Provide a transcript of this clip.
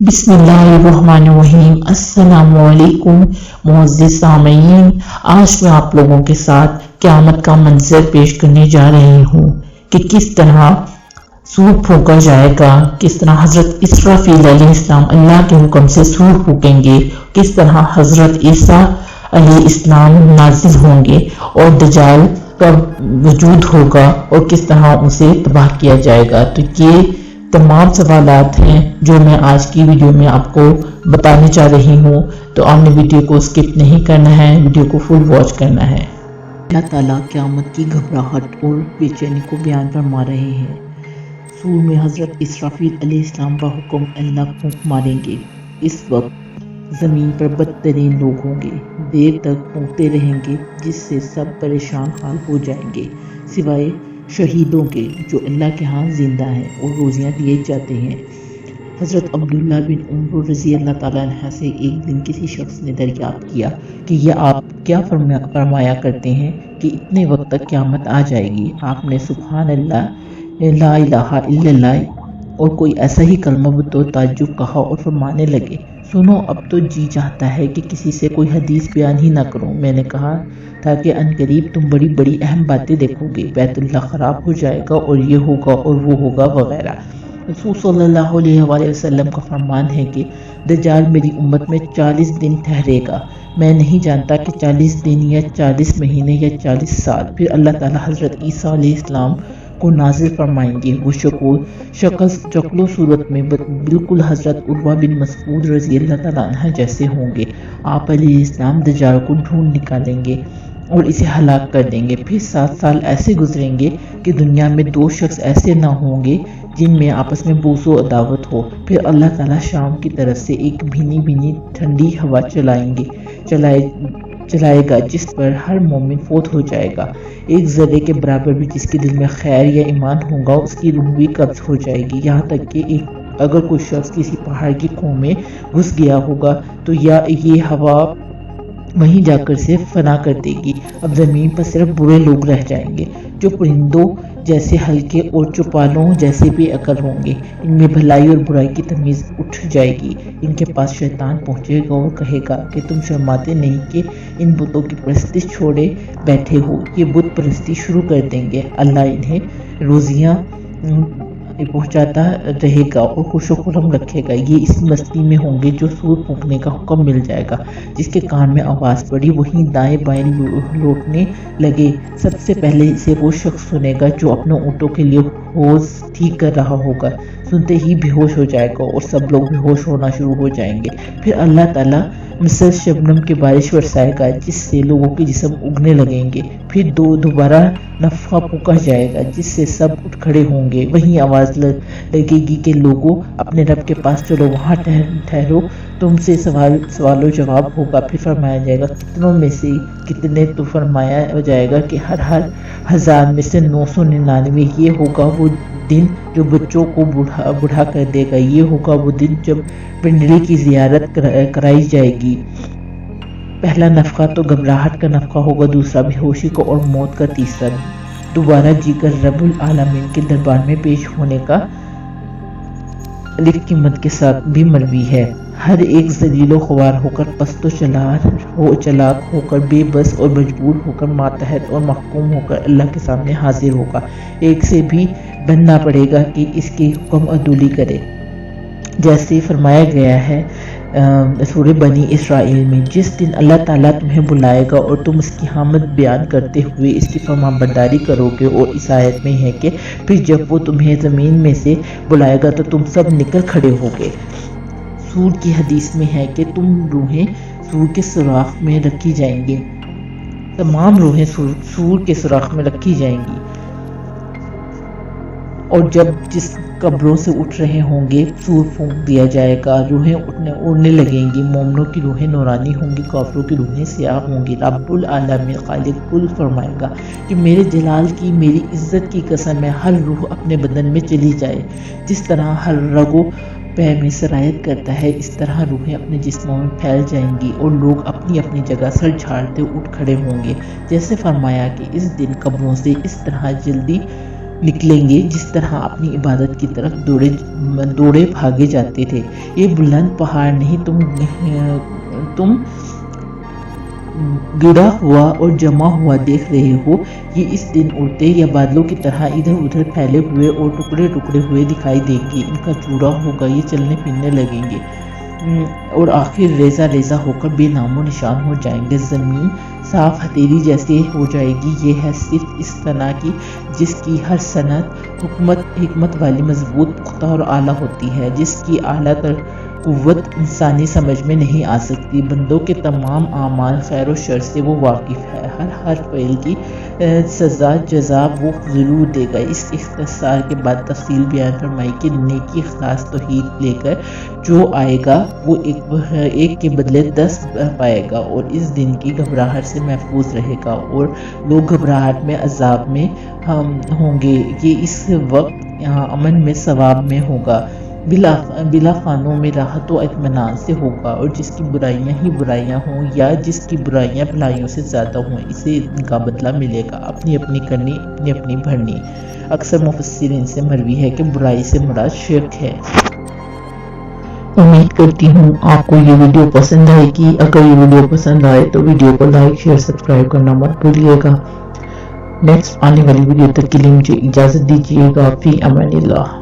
बिस्मिल्लाहिर्रहमानिर्रहीम। अस्सलामुअलैकुम मुअज़्ज़िज़ सामीन। आज मैं आप लोगों के साथ क़यामत का मंजर पेश करने जा रही हूँ कि किस तरह सूर फूंका जाएगा, किस तरह हज़रत इसराफील अलैहिस्सलाम अल्लाह के हुक्म से सूर फूकेंगे, किस तरह हज़रत ईसा अलैहिस्सलाम नाज़िल होंगे और दज्जाल का वजूद होगा और किस तरह उसे तबाह किया जाएगा। तो ये तमाम सवालात हैं जो मैं आज की वीडियो में आपको बताने जा रही हूँ। तो आपने वीडियो को स्किप नहीं करना है, वीडियो को फुल वॉच करना है। अल्लाह ताला क़यामत की घबराहट और बेचैनी को बयान फरमा रहे हैं। सूर में हज़रत इसराफील अलैहिस्सलाम का हुक्म अल्लाह फूंक मारेंगे। इस वक्त ज़मीन पर बदतरीन लोग होंगे, देर तक फूंकते रहेंगे जिससे सब परेशान हाल हो जाएंगे, सिवाय शहीदों के जो अल्लाह के यहाँ जिंदा हैं और रोज़ियाँ दिए जाते हैं। हज़रत अब्दुल्ला बिन उमर रज़ी अल्लाह ताला अन्हा से एक दिन किसी शख्स ने दरियाफ्त किया कि यह आप क्या फरमाया करते हैं कि इतने वक्त तक क़यामत आ जाएगी। आपने सुभान अल्लाह, ला इलाहा इल्लल्लाह और कोई ऐसा ही कलमा बतौर ताज्जुब कहा और फरमाने लगे, सुनो अब तो जी चाहता है कि किसी से कोई हदीस बयान ही ना करूं। मैंने कहा था कि अनकरीब तुम बड़ी बड़ी अहम बातें देखोगे, बैतुल्लाह खराब हो जाएगा और ये होगा और वो होगा वगैरह। रसूल सल्लल्लाहु अलैहि वसल्लम का फरमान है कि दज्जाल मेरी उम्मत में 40 दिन ठहरेगा। मैं नहीं जानता कि 40 दिन या 40 महीने या 40 साल। फिर अल्लाह ताला हज़रत ईसा अलैहिस्सलाम को नाजिल फरमाएंगे। वो शक्लो सूरत में बिल्कुल हज़रत उर्वा बिन मसऊद रज़ी अल्लाह ताला अन्हा जैसे होंगे। आप अलैहिस्सलाम दज्जाल को ढूंढ निकालेंगे और इसे हलाक कर देंगे। फिर 7 साल ऐसे गुजरेंगे कि दुनिया में 2 शख्स ऐसे ना होंगे जिनमें आपस में बोसो अदावत हो। फिर अल्लाह ताला शाम की तरफ से एक भीनी भीनी ठंडी हवा चलाएगा जिस पर हर मोमिन फोत हो जाएगा। एक ज़र्रे के बराबर भी जिसके दिल में खैर या ईमान होगा उसकी रूह भी कब्ज़ हो जाएगी। यहाँ तक कि अगर कोई शख्स किसी पहाड़ की खोह में घुस गया होगा तो या ये हवा वहीं जाकर से फना कर देगी। अब ज़मीन पर सिर्फ बुरे लोग रह जाएंगे जो परिंदों जैसे हल्के और चौपालों जैसे बेअक्ल होंगे। इनमें भलाई और बुराई की तमीज़ उठ जाएगी। इनके पास शैतान पहुंचेगा और कहेगा कि तुम शर्माते नहीं कि इन बुतों की परस्ती छोड़े बैठे हो। ये बुत परस्ती शुरू कर देंगे। अल्लाह इन्हें रोज़ियाँ पहुंचाता रहेगा और खुशो-खुर्रम रखेगा। ये इस मस्ती में होंगे जो सूर फूंकने का हुक्म मिल जाएगा। जिसके कान में आवाज़ पड़ी वहीं दाएं बाएं लौटने लगे। सबसे पहले इसे वो शख्स सुनेगा जो अपने ऊँटों के लिए होज़ ठीक कर रहा होगा। सुनते ही बेहोश हो जाएगा और सब लोग बेहोश होना शुरू हो जाएंगे। फिर अल्लाह ताला मिसल शबनम की बारिश बरसाएगा जिससे लोगों के जिस्म उगने लगेंगे। फिर दोबारा नफ़्खा फूंका जाएगा जिससे सब उठ खड़े होंगे। वहीं आवाज़ लगेगी कि लोगों अपने रब के पास चलो, वहाँ ठहरो, तुमसे सवालो जवाब होगा। फिर फरमाया जाएगा कितनों में से कितने, तो फरमाया जाएगा कि हर 1000 में से 999। ये होगा वो दिन जो बच्चों को बूढ़ा कर देगा। ये होगा वो दिन जब पिंडली की ज़ियारत कराई जाएगी। पहला नफ़्खा तो घबराहट का नफ़्खा होगा, दूसरा बेहोशी का और मौत का, तीसरा दोबारा जीकर रब्बुल आलमीन के दरबार में पेश होने का लिख कीमत के साथ भी मरवी है। हर एक ज़लीलो ख्वार होकर, पस्तो चलाक होकर, बेबस और मजबूर होकर, मातहत और महकूम होकर अल्लाह के सामने हाजिर होगा। एक से भी बनना पड़ेगा कि इसकी हुक्म अदूली करे। जैसे फरमाया गया है सूरह बनी इसराइल में, जिस दिन अल्लाह ताला तुम्हें बुलाएगा और तुम इसकी हामद बयान करते हुए इसकी फरमाबरदारी करोगे। और इस आयत में है कि फिर जब वो तुम्हें ज़मीन में से बुलाएगा तो तुम सब निकल खड़े होगे। सूर की हदीस में है कि तुम रूहें सूर के सुराख में रखी जाएंगी, तमाम रूहें सूर के सुराख में रखी जाएंगी। और जब जिस कब्रों से उठ रहे होंगे सूर फूंक दिया जाएगा, रूहें उड़ने लगेंगी। मोमनों की रूहें नूरानी होंगी, काफिरों की रूहें स्याह होंगी। रब्बुल आलमीन खालिक कुल फरमाएगा कि मेरे जलाल की, मेरी इज्जत की कसम है, हर रूह अपने बदन में चली जाए। जिस तरह हर रगो पै में सरायत करता है, इस तरह रूहें अपने जिस्मों में फैल जाएंगी और लोग अपनी अपनी जगह सर झाड़ते उठ खड़े होंगे। जैसे फरमाया कि इस दिन कब्रों से इस तरह जल्दी نکلیں گے جس طرح اپنی عبادت کی طرف دوڑے بھاگے جاتے تھے۔ یہ بلند پہاڑ نہیں تم گڑا ہوا اور جمع ہوا دیکھ رہے ہو، یہ اس دن اڑتے یا بادلوں کی طرح ادھر ادھر پھیلے ہوئے اور ٹکڑے ٹکڑے ہوئے دکھائی دیں گے۔ ان کا چورا ہوگا، یہ چلنے پھرنے لگیں گے اور آخر ریزہ ریزہ ہو کر بے نام و نشان ہو جائیں گے۔ زمین صاف ہتھیلی جیسے ہو جائے گی۔ یہ ہے صرف اس صنع کی جس کی ہر صنعت حکمت والی، مضبوط، پختہ اور اعلیٰ ہوتی ہے، جس کی اعلیٰ تر قوت انسانی سمجھ میں نہیں آ سکتی۔ بندوں کے تمام اعمال خیر و شر سے وہ واقف ہے، ہر فعل کی سزا جزا وہ ضرور دے گا۔ اس اختصار کے بعد تفصیل بیان فرمائی کہ نیکی خاص توحید لے کر جو آئے گا وہ ایک کے بدلے 10 پائے گا اور اس دن کی گھبراہٹ سے محفوظ رہے گا، اور لوگ گھبراہٹ میں عذاب میں ہوں گے، یہ اس وقت امن میں ثواب میں ہوگا، بلا خانوں میں راحت و اطمینان سے ہوگا، اور جس کی برائیاں ہی برائیاں ہوں یا جس کی برائیاں بھلائیوں سے زیادہ ہوں، اسے ان کا بدلہ ملے گا، اپنی اپنی کرنی، اپنی اپنی بھرنی۔ اکثر مفسرین سے مروی ہے کہ برائی سے مراد شرک ہے۔ امید کرتی ہوں آپ کو یہ ویڈیو پسند آئے گی۔ اگر یہ ویڈیو پسند آئے تو ویڈیو کو لائک، شیئر، سبسکرائب کرنا مت بھولیے گا۔ نیکسٹ آنے والی ویڈیو تک کے لیے مجھے اجازت دیجیے گا۔ فی امان اللہ۔